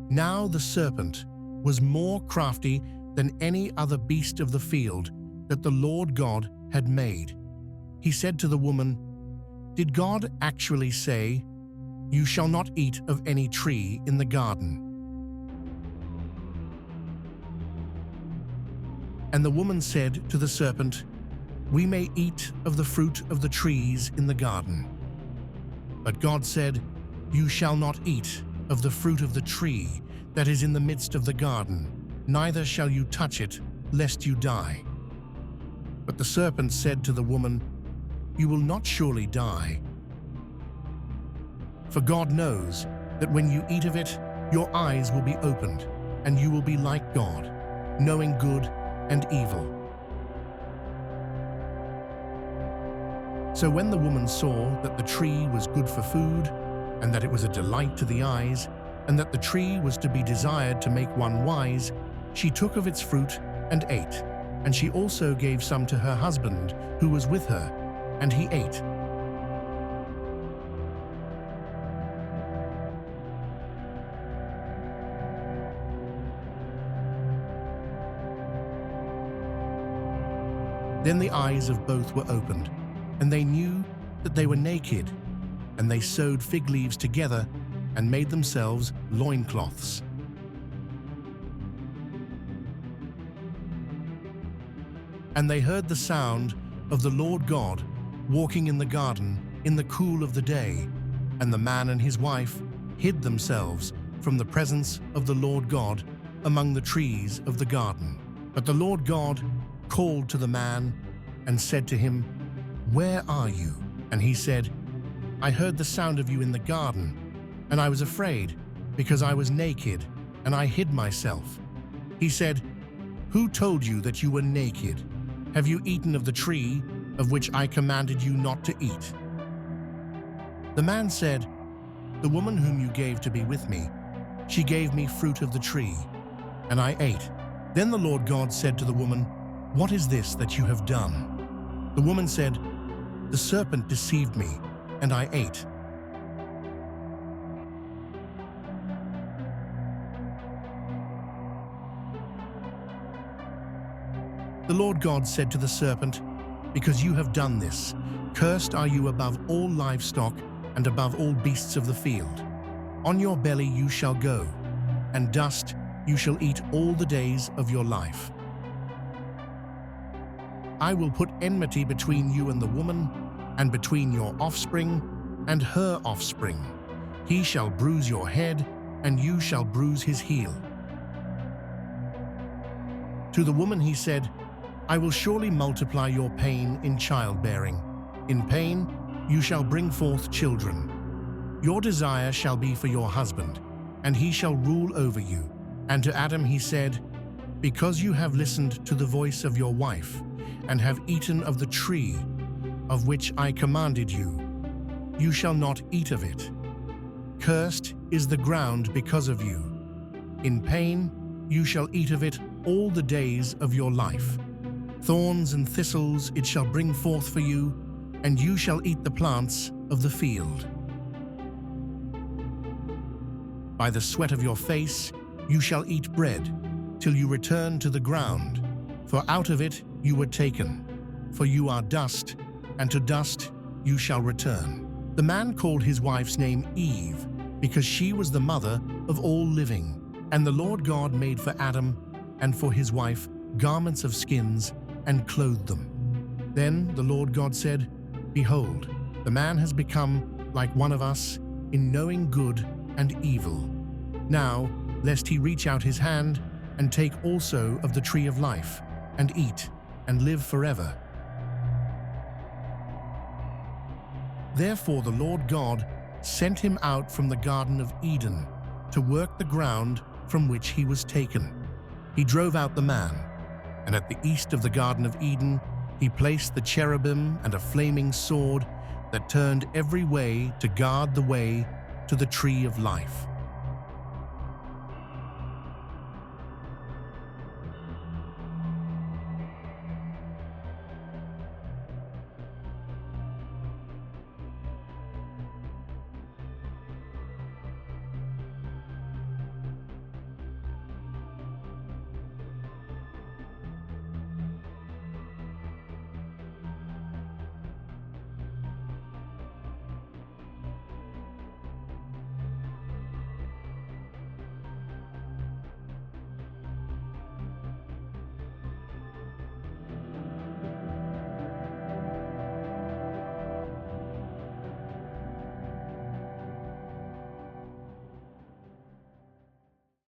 Now the serpent was more crafty than any other beast of the field that the Lord God had made. He said to the woman, "Did God actually say, 'You shall not eat of any tree in the garden'?" And the woman said to the serpent, "We may eat of the fruit of the trees in the garden." But God said, "You shall not eat of the fruit of the tree that is in the midst of the garden, neither shall you touch it, lest you die." But the serpent said to the woman, "You will not surely die. For God knows that when you eat of it, your eyes will be opened, and you will be like God, knowing good and evil." So when the woman saw that the tree was good for food, and that it was a delight to the eyes, and that the tree was to be desired to make one wise, she took of its fruit and ate. And she also gave some to her husband who was with her, and he ate. Then the eyes of both were opened, and they knew that they were naked, and they sewed fig leaves together and made themselves loincloths. And they heard the sound of the Lord God walking in the garden in the cool of the day, and the man and his wife hid themselves from the presence of the Lord God among the trees of the garden. But the Lord God called to the man and said to him, "Where are you?" And he said, "I heard the sound of you in the garden, and I was afraid, because I was naked, and I hid myself." He said, "Who told you that you were naked? Have you eaten of the tree of which I commanded you not to eat?" The man said, "The woman whom you gave to be with me, she gave me fruit of the tree, and I ate." Then the Lord God said to the woman, "What is this that you have done?" The woman said, "The serpent deceived me, and I ate." The Lord God said to the serpent, "Because you have done this, cursed are you above all livestock and above all beasts of the field. On your belly you shall go, and dust you shall eat all the days of your life. I will put enmity between you and the woman, and between your offspring and her offspring. He shall bruise your head, and you shall bruise his heel." To the woman he said, "I will surely multiply your pain in childbearing. In pain you shall bring forth children. Your desire shall be for your husband, and he shall rule over you." And to Adam he said, "Because you have listened to the voice of your wife, and have eaten of the tree of which I commanded you, you shall not eat of it. Cursed is the ground because of you. In pain you shall eat of it all the days of your life. Thorns and thistles it shall bring forth for you, and you shall eat the plants of the field. By the sweat of your face you shall eat bread, till you return to the ground, for out of it you were taken. For you are dust, and to dust you shall return." The man called his wife's name Eve, because she was the mother of all living. And the Lord God made for Adam and for his wife garments of skins, and clothed them. Then the Lord God said, "Behold, the man has become like one of us in knowing good and evil. Now, lest he reach out his hand and take also of the tree of life, and eat, and live forever." Therefore the Lord God sent him out from the Garden of Eden to work the ground from which he was taken. He drove out the man, and at the east of the Garden of Eden he placed the cherubim and a flaming sword that turned every way to guard the way to the tree of life.